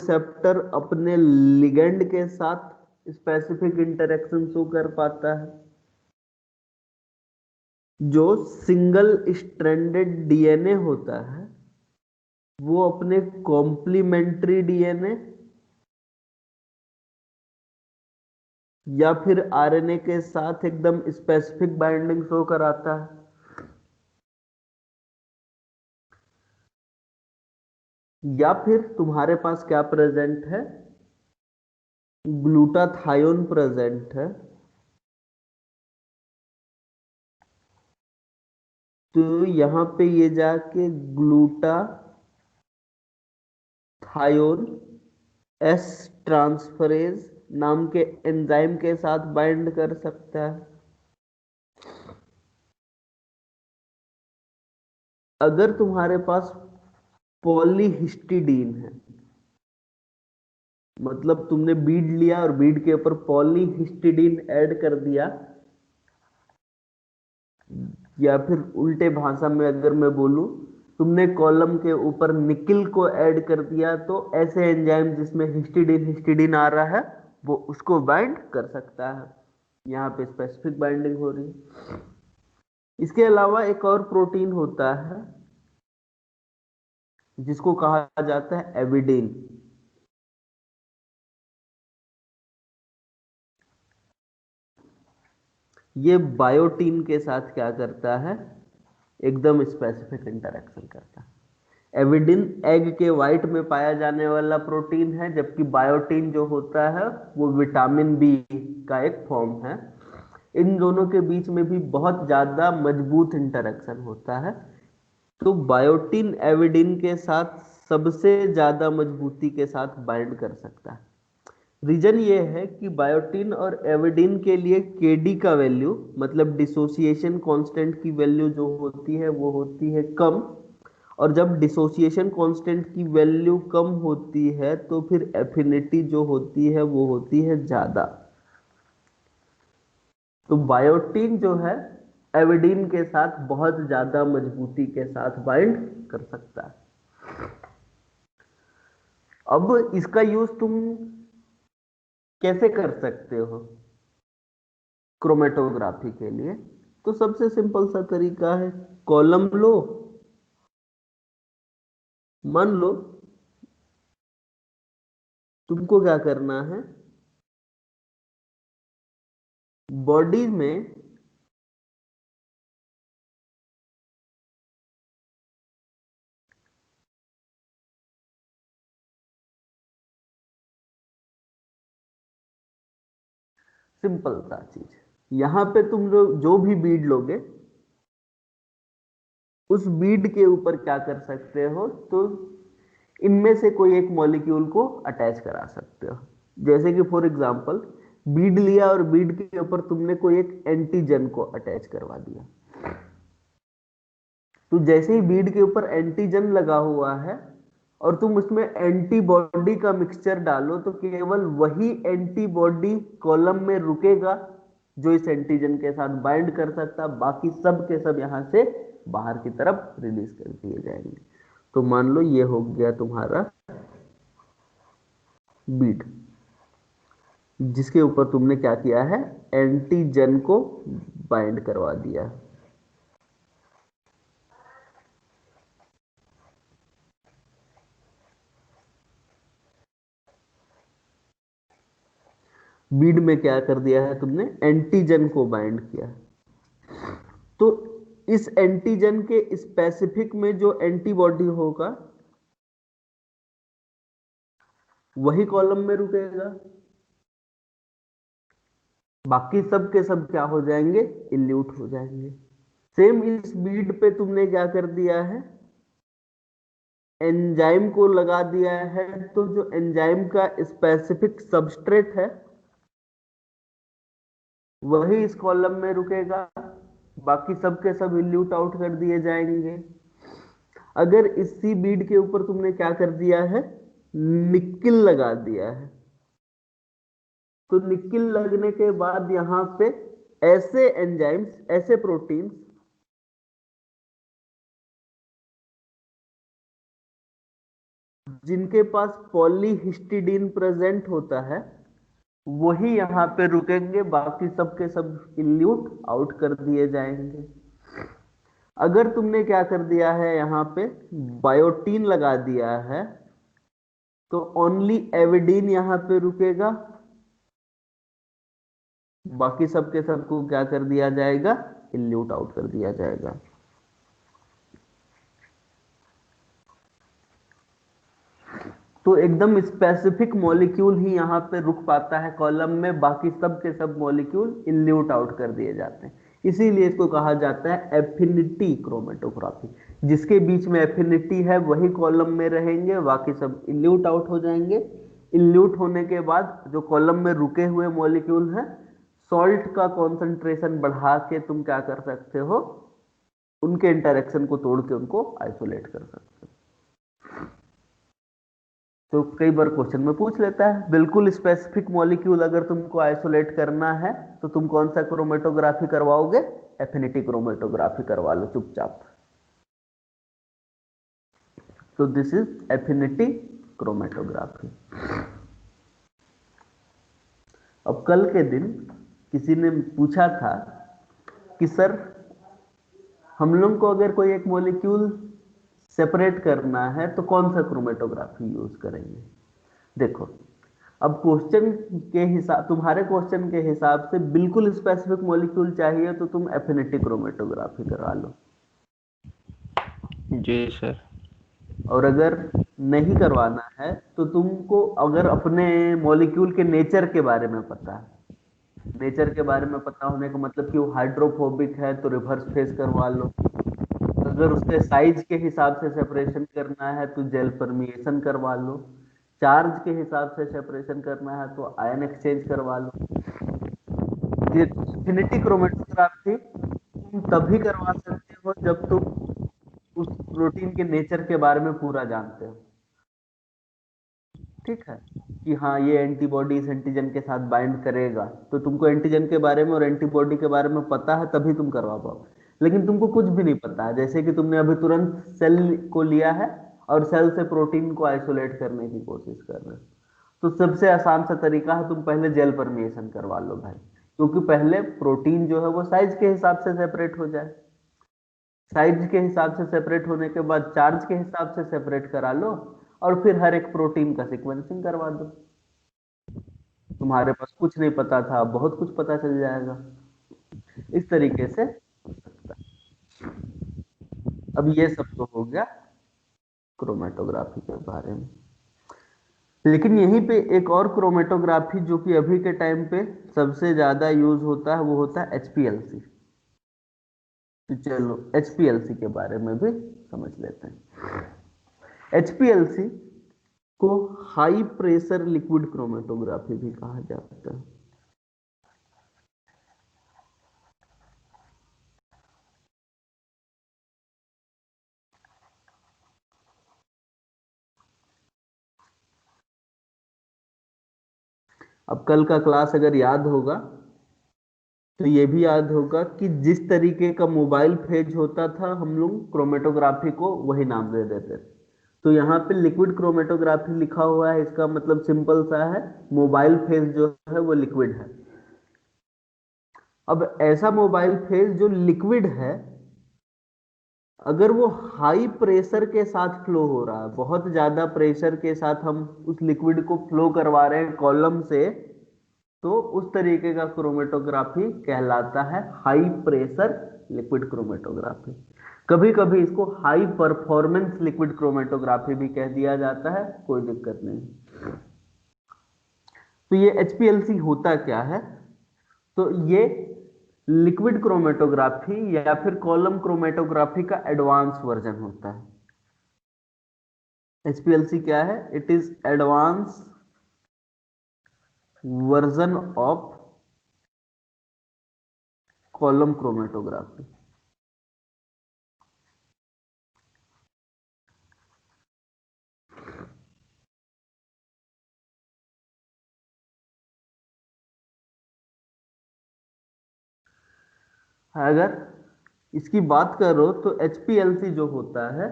Receptor अपने ligand के साथ स्पेसिफिक इंटरेक्शन शो कर पाता है। जो सिंगल स्ट्रैंडेड डीएनए होता है वो अपने कॉम्प्लीमेंट्री डीएनए या फिर आरएनए के साथ एकदम स्पेसिफिक बाइंडिंग शो कराता है। या फिर तुम्हारे पास क्या प्रेजेंट है, ग्लूटाथायोन प्रेजेंट है। तो यहां पे ये जाके ग्लूटाथायोन एस ट्रांसफरेज नाम के एंजाइम के साथ बाइंड कर सकता है। अगर तुम्हारे पास पॉलीहिस्टिडीन है, मतलब तुमने बीड लिया और बीड के ऊपर पॉलीहिस्टिडीन ऐड कर दिया, या फिर उल्टे भाषा में अगर मैं बोलूं, तुमने कॉलम के ऊपर निकिल को ऐड कर दिया, तो ऐसे एंजाइम जिसमें हिस्टिडीन हिस्टिडीन आ रहा है वो उसको बाइंड कर सकता है। यहाँ पे स्पेसिफिक बाइंडिंग हो रही है। इसके अलावा एक और प्रोटीन होता है जिसको कहा जाता है एविडीन। ये बायोटीन के साथ क्या करता है, एकदम स्पेसिफिक इंटरेक्शन करता है। एविडिन एग के व्हाइट में पाया जाने वाला प्रोटीन है, जबकि बायोटीन जो होता है वो विटामिन बी का एक फॉर्म है। इन दोनों के बीच में भी बहुत ज्यादा मजबूत इंटरेक्शन होता है। तो बायोटीन एविडिन के साथ सबसे ज्यादा मजबूती के साथ बाइंड कर सकता है। रीजन ये है कि बायोटीन और एविडिन के लिए केडी का वैल्यू, मतलब डिसोसिएशन कांस्टेंट की वैल्यू जो होती है वो होती है कम। और जब डिसोसिएशन कांस्टेंट की वैल्यू कम होती है तो फिर एफिनिटी जो होती है वो होती है ज्यादा। तो बायोटीन जो है एविडीन के साथ बहुत ज्यादा मजबूती के साथ बाइंड कर सकता है। अब इसका यूज तुम कैसे कर सकते हो क्रोमेटोग्राफी के लिए? तो सबसे सिंपल सा तरीका है, कॉलम लो, मान लो तुमको क्या करना है, बॉडी में सिंपल सा चीज, यहां पे तुम जो भी बीड लोगे उस बीड के ऊपर क्या कर सकते हो, तो इनमें से कोई एक मॉलिक्यूल को अटैच करा सकते हो। जैसे कि फॉर एग्जांपल बीड लिया और बीड के ऊपर तुमने कोई एक एंटीजन को अटैच करवा दिया। तो जैसे ही बीड के ऊपर एंटीजन लगा हुआ है और तुम उसमें एंटीबॉडी का मिक्सचर डालो, तो केवल वही एंटीबॉडी कॉलम में रुकेगा जो इस एंटीजन के साथ बाइंड कर सकता, बाकी सब के सब यहां से बाहर की तरफ रिलीज कर दिए जाएंगे। तो मान लो ये हो गया तुम्हारा बीड, जिसके ऊपर तुमने क्या किया है, एंटीजन को बाइंड करवा दिया। बीड में क्या कर दिया है तुमने, एंटीजन को बाइंड किया। तो इस एंटीजन के स्पेसिफिक में जो एंटीबॉडी होगा वही कॉलम में रुकेगा, बाकी सब के सब क्या हो जाएंगे, इल्यूट हो जाएंगे। सेम इस बीड पे तुमने क्या कर दिया है, एंजाइम को लगा दिया है। तो जो एंजाइम का स्पेसिफिक सबस्ट्रेट है वही इस कॉलम में रुकेगा, बाकी सब के सब इल्यूट आउट कर दिए जाएंगे। अगर इसी बीड के ऊपर तुमने क्या कर दिया है, निकिल लगा दिया है, तो निकिल लगने के बाद यहां पे ऐसे एंजाइम्स, ऐसे प्रोटीन्स जिनके पास पॉलीहिस्टिडीन प्रेजेंट होता है वही यहाँ पे रुकेंगे, बाकी सब के सब इल्यूट आउट कर दिए जाएंगे। अगर तुमने क्या कर दिया है यहाँ पे बायोटीन लगा दिया है तो ओनली एविडीन यहाँ पे रुकेगा, बाकी सबके सबको क्या कर दिया जाएगा, इल्यूट आउट कर दिया जाएगा। तो एकदम स्पेसिफिक मॉलिक्यूल ही यहाँ पे रुक पाता है कॉलम में, बाकी सब के सब मॉलिक्यूल इल्यूट आउट कर दिए जाते हैं। इसीलिए इसको कहा जाता है एफिनिटी क्रोमेटोग्राफी। जिसके बीच में एफिनिटी है वही कॉलम में रहेंगे, बाकी सब इल्यूट आउट हो जाएंगे। इल्यूट होने के बाद जो कॉलम में रुके हुए मॉलिक्यूल हैं, सॉल्ट का कॉन्सेंट्रेशन बढ़ा के तुम क्या कर सकते हो, उनके इंटरेक्शन को तोड़ के उनको आइसोलेट कर सकते हो। तो कई बार क्वेश्चन में पूछ लेता है बिल्कुल स्पेसिफिक मॉलिक्यूल अगर तुमको आइसोलेट करना है तो तुम कौन सा क्रोमेटोग्राफी करवाओगे, एफिनिटी क्रोमेटोग्राफी करवा लो चुपचाप। तो दिस इज एफिनिटी क्रोमेटोग्राफी। अब कल के दिन किसी ने पूछा था कि सर हम लोग को अगर कोई एक मॉलिक्यूल सेपरेट करना है तो कौन सा क्रोमेटोग्राफी यूज करेंगे। देखो अब क्वेश्चन के हिसाब, तुम्हारे क्वेश्चन के हिसाब से बिल्कुल स्पेसिफिक मॉलिक्यूल चाहिए तो तुम एफिनिटी क्रोमेटोग्राफी करा लो। जी सर। और अगर नहीं करवाना है तो तुमको अगर अपने मॉलिक्यूल के नेचर के बारे में पता है, नेचर के बारे में पता होने का मतलब कि वो हाइड्रोफोबिक है तो रिवर्स फेस करवा लो। अगर उसके साइज के हिसाब से सेपरेशन करना है तो जेल परमिएशन करवा लो। चार्ज के हिसाब से सेपरेशन करना है तो आयन एक्सचेंज करवा लो। ये एफिनिटी क्रोमेटोग्राफी तुम तभी करवा सकते हो जब तुम उस प्रोटीन के नेचर के बारे में पूरा जानते हो। ठीक है, कि हाँ ये एंटीबॉडी इस एंटीजन के साथ बाइंड करेगा, तो तुमको एंटीजन के बारे में और एंटीबॉडी के बारे में पता है तभी तुम करवा पाओ। लेकिन तुमको कुछ भी नहीं पता है, जैसे कि तुमने अभी तुरंत सेल को लिया है और सेल से प्रोटीन को आइसोलेट करने की कोशिश कर रहे हो, तो सबसे आसान सा तरीका है तुम पहले जेल परमिएशन करवा लो भाई, क्योंकि पहले प्रोटीन जो है वो साइज के हिसाब से सेपरेट हो जाए। साइज के हिसाब से सेपरेट होने के बाद चार्ज के हिसाब से सेपरेट करा लो और फिर हर एक प्रोटीन का सीक्वेंसिंग करवा दो। तुम्हारे पास कुछ नहीं पता था, अब बहुत कुछ पता चल जाएगा। इस तरीके से हो सकता है। अब ये सब तो हो गया क्रोमेटोग्राफी के बारे में। लेकिन यहीं पे एक और क्रोमेटोग्राफी जो कि अभी के टाइम पे सबसे ज्यादा यूज होता है वो होता है एचपीएलसी। तो चलो एचपीएलसी के बारे में भी समझ लेते हैं। एचपीएलसी को हाई प्रेशर लिक्विड क्रोमेटोग्राफी भी कहा जाता है। अब कल का क्लास अगर याद होगा तो ये भी याद होगा कि जिस तरीके का मोबाइल फेज होता था हम लोग क्रोमेटोग्राफी को वही नाम दे देते थे। तो यहाँ पे लिक्विड क्रोमेटोग्राफी लिखा हुआ है, इसका मतलब सिंपल सा है, मोबाइल फेज जो है वो लिक्विड है। अब ऐसा मोबाइल फेज जो लिक्विड है, अगर वो हाई प्रेशर के साथ फ्लो हो रहा है, बहुत ज्यादा प्रेशर के साथ हम उस लिक्विड को फ्लो करवा रहे हैं कॉलम से, तो उस तरीके का क्रोमेटोग्राफी कहलाता है हाई प्रेशर लिक्विड क्रोमेटोग्राफी। कभी कभी इसको हाई परफॉर्मेंस लिक्विड क्रोमेटोग्राफी भी कह दिया जाता है, कोई दिक्कत नहीं। तो ये एचपीएलसी होता क्या है, तो ये लिक्विड क्रोमेटोग्राफी या फिर कॉलम क्रोमेटोग्राफी का एडवांस वर्जन होता है। एचपीएलसी क्या है, it is advance version of column chromatography. अगर इसकी बात करो तो एचपीएलसी जो होता है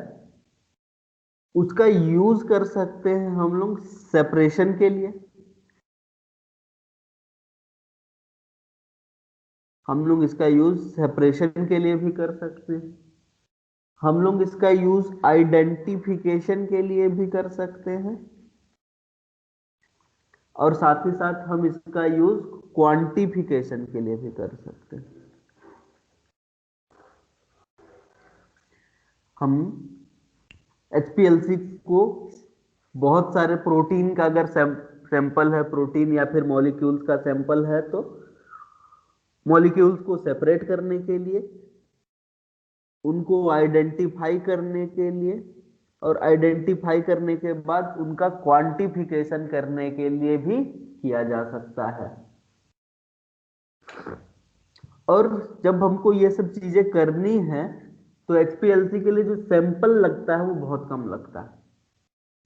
उसका यूज कर सकते हैं हम लोग सेपरेशन के लिए, हम लोग इसका यूज सेपरेशन के लिए भी कर सकते हैं, हम लोग इसका यूज आइडेंटिफिकेशन के लिए भी कर सकते हैं, और साथ ही साथ हम इसका यूज क्वांटिफिकेशन के लिए भी कर सकते हैं। हम HPLC को बहुत सारे प्रोटीन का अगर सैंपल है, प्रोटीन या फिर मॉलिक्यूल्स का सैंपल है, तो मॉलिक्यूल्स को सेपरेट करने के लिए, उनको आइडेंटिफाई करने के लिए, और आइडेंटिफाई करने के बाद उनका क्वांटिफिकेशन करने के लिए भी किया जा सकता है। और जब हमको ये सब चीजें करनी है तो HPLC के लिए जो सैंपल लगता है वो बहुत कम लगता है।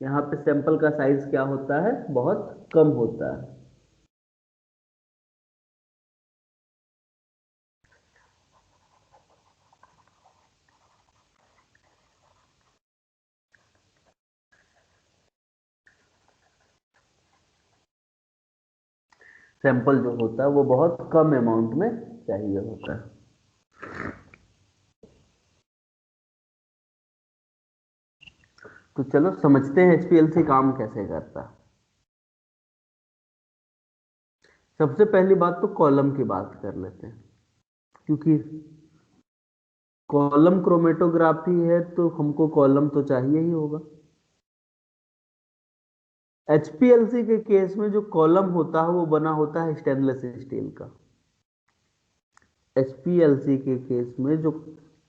यहाँ पे सैंपल का साइज क्या होता है, बहुत कम होता है। सैंपल जो होता है वो बहुत कम अमाउंट में चाहिए होता है। तो चलो समझते हैं HPLC काम कैसे करता है। सबसे पहली बात तो कॉलम की बात कर लेते हैं, क्योंकि कॉलम क्रोमेटोग्राफी है तो हमको कॉलम तो चाहिए ही होगा। HPLC के केस में जो कॉलम होता है वो बना होता है स्टेनलेस स्टील का। HPLC के केस में जो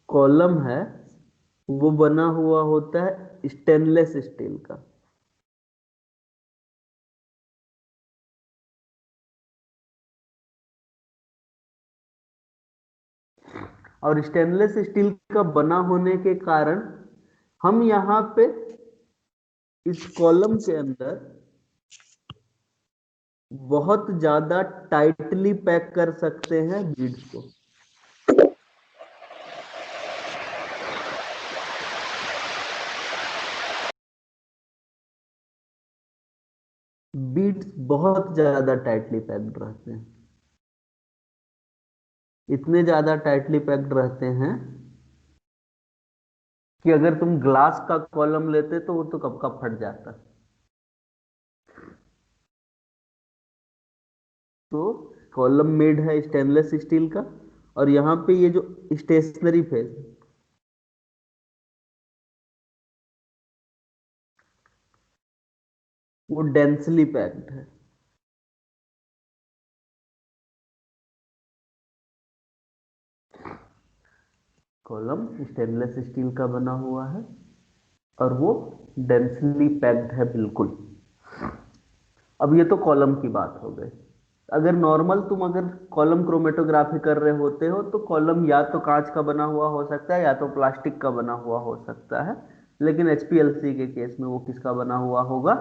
कॉलम है वो बना हुआ होता है स्टेनलेस स्टील का। और स्टेनलेस स्टील का बना होने के कारण हम यहाँ पे इस कॉलम के अंदर बहुत ज्यादा टाइटली पैक कर सकते हैं बीड्स को। बीड्स बहुत ज्यादा टाइटली पैक्ड रहते हैं, इतने ज्यादा टाइटली पैक्ड रहते हैं कि अगर तुम ग्लास का कॉलम लेते तो वो तो कब का फट जाता। तो कॉलम मेड है स्टेनलेस स्टील का, और यहाँ पे ये जो स्टेशनरी फेस वो डेंसली पैक्ड है। कॉलम स्टेनलेस स्टील का बना हुआ है और वो डेंसली पैक्ड है बिल्कुल। अब ये तो कॉलम की बात हो गई। अगर नॉर्मल तुम अगर कॉलम क्रोमेटोग्राफी कर रहे होते हो तो कॉलम या तो कांच का बना हुआ हो सकता है या तो प्लास्टिक का बना हुआ हो सकता है, लेकिन HPLC के केस में वो किसका बना हुआ होगा,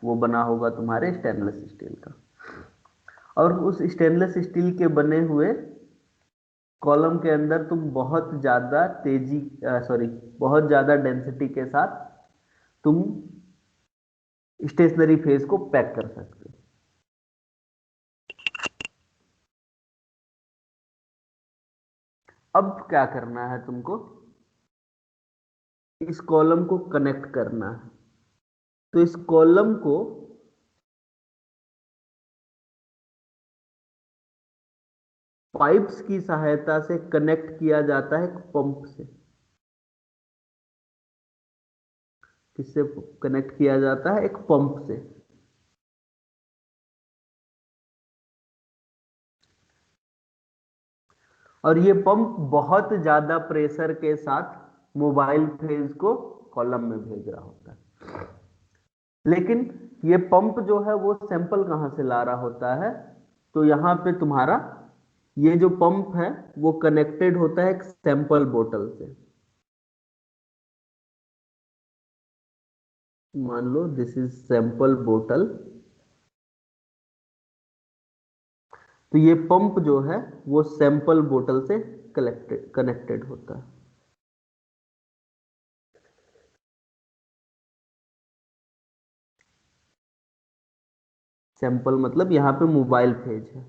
वो बना होगा तुम्हारे स्टेनलेस स्टील का। और उस स्टेनलेस स्टील के बने हुए कॉलम के अंदर तुम बहुत ज्यादा तेजी सॉरी बहुत ज्यादा डेंसिटी के साथ तुम स्टेशनरी फेज को पैक कर सकते हो। अब क्या करना है तुमको, इस कॉलम को कनेक्ट करना है। तो इस कॉलम को पाइप्स की सहायता से कनेक्ट किया जाता है एक पंप से। किससे कनेक्ट किया जाता है, एक पंप से। और ये पंप बहुत ज्यादा प्रेशर के साथ मोबाइल फेज को कॉलम में भेज रहा होता है। लेकिन ये पंप जो है वो सैंपल कहां से ला रहा होता है, तो यहां पे तुम्हारा ये जो पंप है वो कनेक्टेड होता है एक सैंपल बोतल से। मान लो दिस इज सैंपल बोतल। तो ये पंप जो है वो सैंपल बोतल से कनेक्टेड होता है। सैंपल मतलब यहाँ पे मोबाइल फेज है।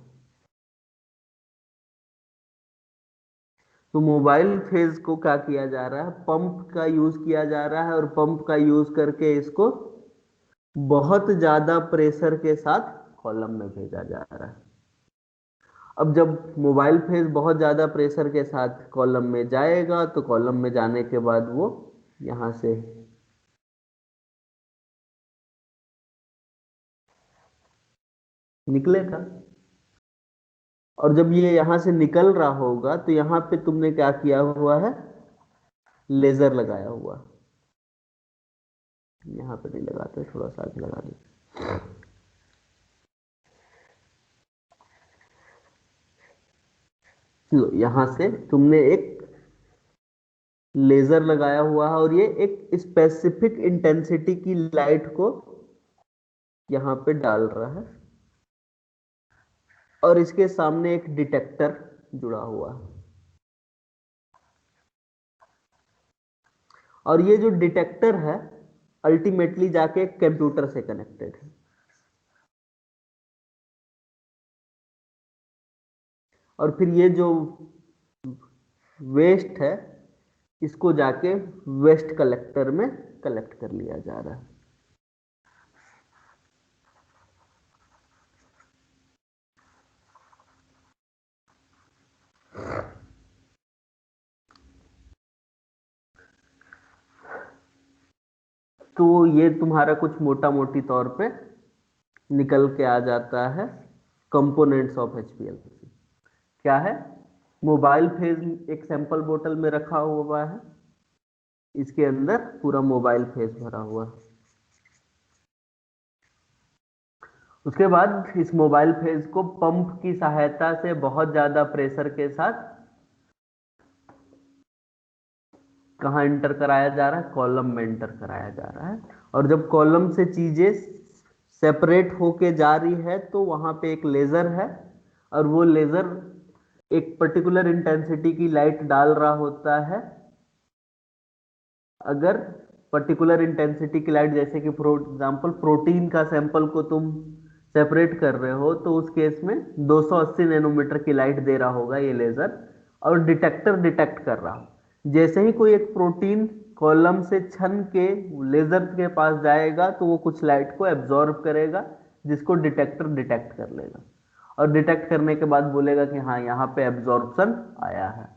तो मोबाइल फेज को क्या किया जा रहा है, पंप का यूज किया जा रहा है, और पंप का यूज करके इसको बहुत ज्यादा प्रेशर के साथ कॉलम में भेजा जा रहा है। अब जब मोबाइल फेज बहुत ज्यादा प्रेशर के साथ कॉलम में जाएगा तो कॉलम में जाने के बाद वो यहां से निकलेगा, और जब ये यहां से निकल रहा होगा तो यहां पे तुमने क्या किया हुआ है, लेजर लगाया हुआ। यहाँ पे नहीं लगाते, थोड़ा सा आगे लगा दो। लो, यहां से तुमने एक लेजर लगाया हुआ है, और ये एक स्पेसिफिक इंटेंसिटी की लाइट को यहां पे डाल रहा है, और इसके सामने एक डिटेक्टर जुड़ा हुआ है। और ये जो डिटेक्टर है अल्टीमेटली जाके एक कंप्यूटर से कनेक्टेड है, और फिर ये जो वेस्ट है इसको जाके वेस्ट कलेक्टर में कलेक्ट कर लिया जा रहा है। तो ये तुम्हारा कुछ मोटा मोटी तौर पे निकल के आ जाता है कंपोनेंट्स ऑफ एचपीएलसी। क्या है, मोबाइल फेज एक सैंपल बोतल में रखा हुआ है, इसके अंदर पूरा मोबाइल फेज भरा हुआ है। उसके बाद इस मोबाइल फेज को पंप की सहायता से बहुत ज्यादा प्रेशर के साथ कहाँ इंटर कराया जा रहा है, कॉलम में इंटर कराया जा रहा है। और जब कॉलम से चीजें सेपरेट होके जा रही है तो वहां पे एक लेजर है, और वो लेजर एक पर्टिकुलर इंटेंसिटी की लाइट डाल रहा होता है। अगर पर्टिकुलर इंटेंसिटी की लाइट, जैसे कि फॉर एग्जांपल प्रोटीन का सैंपल को तुम सेपरेट कर रहे हो, तो उस केस में 280 नैनोमीटर की लाइट दे रहा होगा ये लेजर, और डिटेक्टर डिटेक्ट कर रहा हो। जैसे ही कोई एक प्रोटीन कॉलम से छन के लेजर के पास जाएगा तो वो कुछ लाइट को एब्जॉर्ब करेगा, जिसको डिटेक्टर डिटेक्ट कर लेगा, और डिटेक्ट करने के बाद बोलेगा कि हाँ यहाँ पे एब्जॉर्प्शन आया है,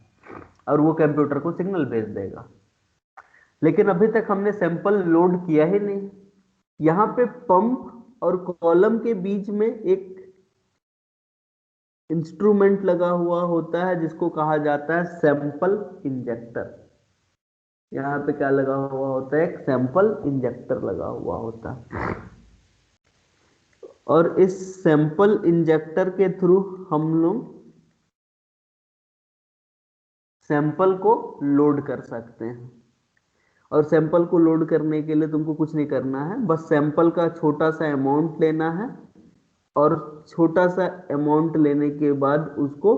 और वो कंप्यूटर को सिग्नल भेज देगा। लेकिन अभी तक हमने सैंपल लोड किया ही नहीं। यहां पे पंप और कॉलम के बीच में एक इंस्ट्रूमेंट लगा हुआ होता है जिसको कहा जाता है सैंपल इंजेक्टर। यहां पे क्या लगा हुआ होता है, एक सैंपल इंजेक्टर लगा हुआ होता है, और इस सैंपल इंजेक्टर के थ्रू हम लोग सैंपल को लोड कर सकते हैं। और सैंपल को लोड करने के लिए तुमको कुछ नहीं करना है, बस सैंपल का छोटा सा अमाउंट लेना है, और छोटा सा अमाउंट लेने के बाद उसको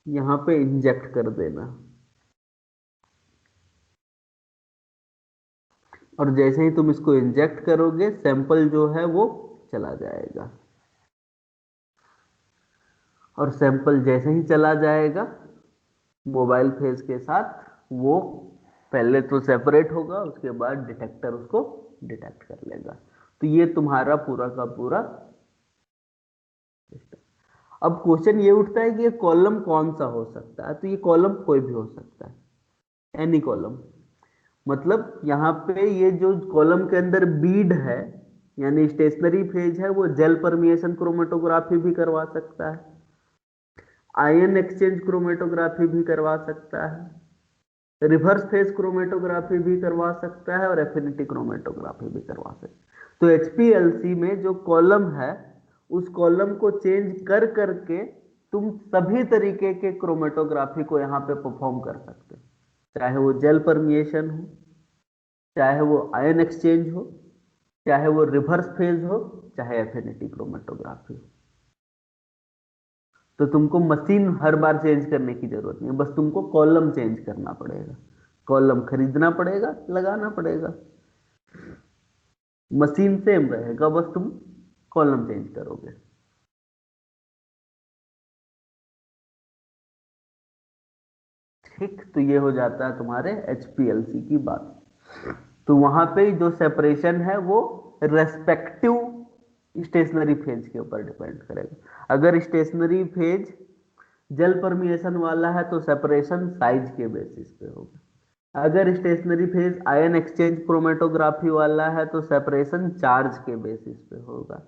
यहां पे इंजेक्ट कर देना, और जैसे ही तुम इसको इंजेक्ट करोगे सैंपल जो है वो चला जाएगा। और सैंपल जैसे ही चला जाएगा मोबाइल फेज के साथ, वो पहले तो सेपरेट होगा, उसके बाद डिटेक्टर उसको डिटेक्ट कर लेगा। तो ये तुम्हारा पूरा का पूरा सिस्टम। अब क्वेश्चन ये उठता है कि ये कॉलम कौन सा हो सकता है, तो ये कॉलम कोई भी हो सकता है, एनी कॉलम। मतलब यहाँ पे ये जो कॉलम के अंदर बीड है यानी स्टेशनरी फेज है, वो जेल परमिएशन क्रोमेटोग्राफी भी करवा सकता है, आयन एक्सचेंज क्रोमेटोग्राफी भी करवा सकता है, रिवर्स फेज क्रोमेटोग्राफी भी करवा सकता है, और एफिनिटी क्रोमेटोग्राफी भी करवा सकता है। तो एचपीएलसी में जो कॉलम है उस कॉलम को चेंज कर करके तुम सभी तरीके के क्रोमेटोग्राफी को यहाँ पे परफॉर्म कर सकते हो, चाहे वो जेल परमिएशन हो, चाहे वो आयन एक्सचेंज हो, चाहे वो रिवर्स फेज हो, चाहे एफिनिटी क्रोमेटोग्राफी हो। तो तुमको मशीन हर बार चेंज करने की जरूरत नहीं है, बस तुमको कॉलम चेंज करना पड़ेगा, कॉलम खरीदना पड़ेगा, लगाना पड़ेगा, मशीन सेम रहेगा, बस तुम कॉलम चेंज करोगे। ठीक, तो ये हो जाता है तुम्हारे HPLC की बात। तो वहां पे जो सेपरेशन है वो रेस्पेक्टिव स्टेशनरी फेज के ऊपर डिपेंड करेगा। अगर स्टेशनरी फेज जेल परमिएशन वाला है तो सेपरेशन साइज के बेसिस पे होगा। अगर stationary phase ion exchange chromatography वाला है तो सेपरेशन चार्ज के बेसिस पे होगा।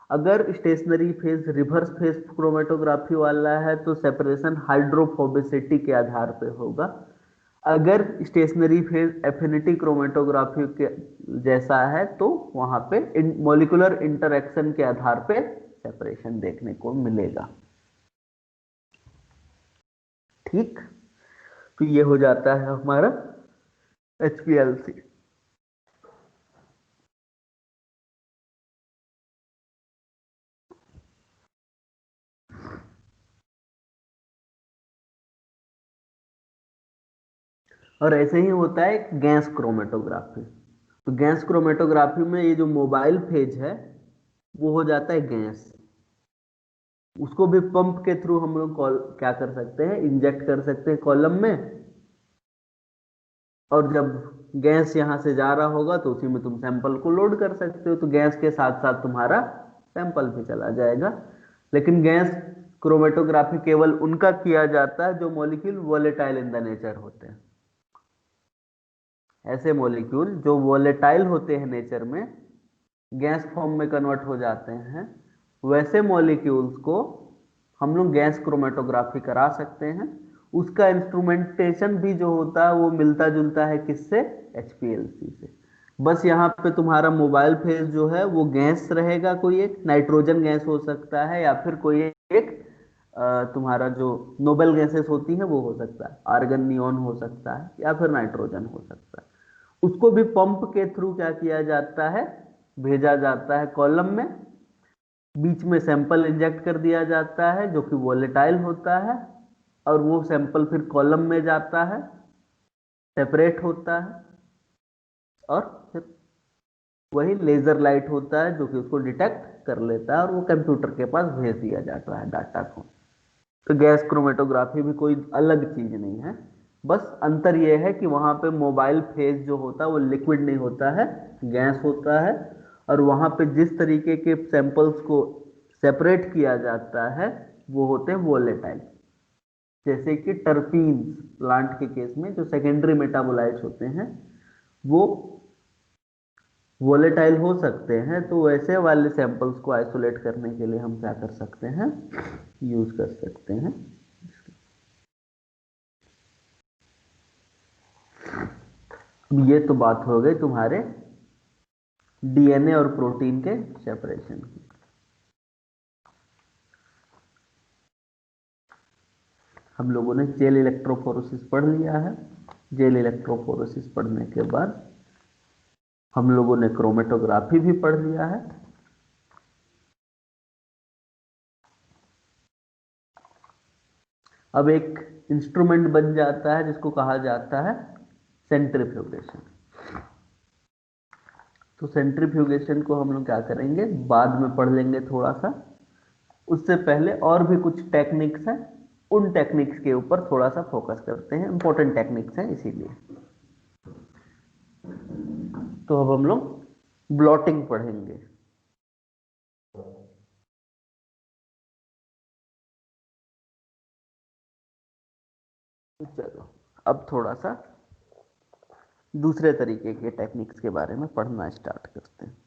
अगर stationary phase reverse phase chromatography वाला है तो सेपरेशन हाइड्रोफोबिसिटी के आधार पे होगा। अगर स्टेशनरी फेज एफिनिटी क्रोमेटोग्राफी के जैसा है तो वहां पे मॉलिक्यूलर इंटरेक्शन के आधार पे सेपरेशन देखने को मिलेगा। ठीक, तो ये हो जाता है हमारा HPLC। और ऐसे ही होता है गैस क्रोमेटोग्राफी। तो गैस क्रोमेटोग्राफी में ये जो मोबाइल फेज है वो हो जाता है गैस। उसको भी पंप के थ्रू हम लोग क्या कर सकते हैं, इंजेक्ट कर सकते हैं कॉलम में। और जब गैस यहां से जा रहा होगा तो उसी में तुम सैंपल को लोड कर सकते हो, तो गैस के साथ साथ तुम्हारा सैंपल भी चला जाएगा। लेकिन गैस क्रोमेटोग्राफी केवल उनका किया जाता है जो molecule volatile in the nature होते हैं। ऐसे मॉलिक्यूल जो वोलेटाइल होते हैं नेचर में, गैस फॉर्म में कन्वर्ट हो जाते हैं, वैसे मॉलिक्यूल्स को हम लोग गैस क्रोमेटोग्राफी करा सकते हैं। उसका इंस्ट्रूमेंटेशन भी जो होता है वो मिलता जुलता है किससे, HPLC से। बस यहाँ पे तुम्हारा मोबाइल फेज जो है वो गैस रहेगा, कोई एक नाइट्रोजन गैस हो सकता है या फिर कोई एक तुम्हारा जो नोबेल गैसेस होती है वो हो सकता है, आर्गन नियॉन हो सकता है या फिर नाइट्रोजन हो सकता है। उसको भी पंप के थ्रू क्या किया जाता है, भेजा जाता है कॉलम में। बीच में सैंपल इंजेक्ट कर दिया जाता है जो कि वोलेटाइल होता है, और वो सैंपल फिर कॉलम में जाता है, सेपरेट होता है, और फिर वही लेजर लाइट होता है जो कि उसको डिटेक्ट कर लेता है और वो कंप्यूटर के पास भेज दिया जाता है डाटा को। तो गैस क्रोमेटोग्राफी भी कोई अलग चीज नहीं है, बस अंतर यह है कि वहां पे मोबाइल फेज जो होता है वो लिक्विड नहीं होता है, गैस होता है। और वहां पे जिस तरीके के सैंपल्स को सेपरेट किया जाता है वो होते हैं वोलेटाइल। जैसे कि टर्पीन्स प्लांट के केस में जो सेकेंडरी मेटाबोलाइट्स होते हैं वो वोलेटाइल हो सकते हैं, तो वैसे वाले सैंपल्स को आइसोलेट करने के लिए हम क्या कर सकते हैं, यूज कर सकते हैं। अब ये तो बात हो गई तुम्हारे DNA और प्रोटीन के सेपरेशन की। हम लोगों ने जेल इलेक्ट्रोफोरेसिस पढ़ लिया है। जेल इलेक्ट्रोफोरेसिस पढ़ने के बाद हम लोगों ने क्रोमेटोग्राफी भी पढ़ लिया है। अब एक इंस्ट्रूमेंट बन जाता है जिसको कहा जाता है सेंट्रीफ्यूगेशन। तो सेंट्रीफ्यूगेशन को हम लोग क्या करेंगे, बाद में पढ़ लेंगे थोड़ा सा। उससे पहले और भी कुछ टेक्निक्स हैं, उन टेक्निक्स के ऊपर थोड़ा सा फोकस करते हैं, इंपॉर्टेंट टेक्निक्स हैं इसीलिए। तो अब हम लोग ब्लॉटिंग पढ़ेंगे। तो चलो अब थोड़ा सा दूसरे तरीके के टेक्निक्स के बारे में पढ़ना स्टार्ट करते हैं।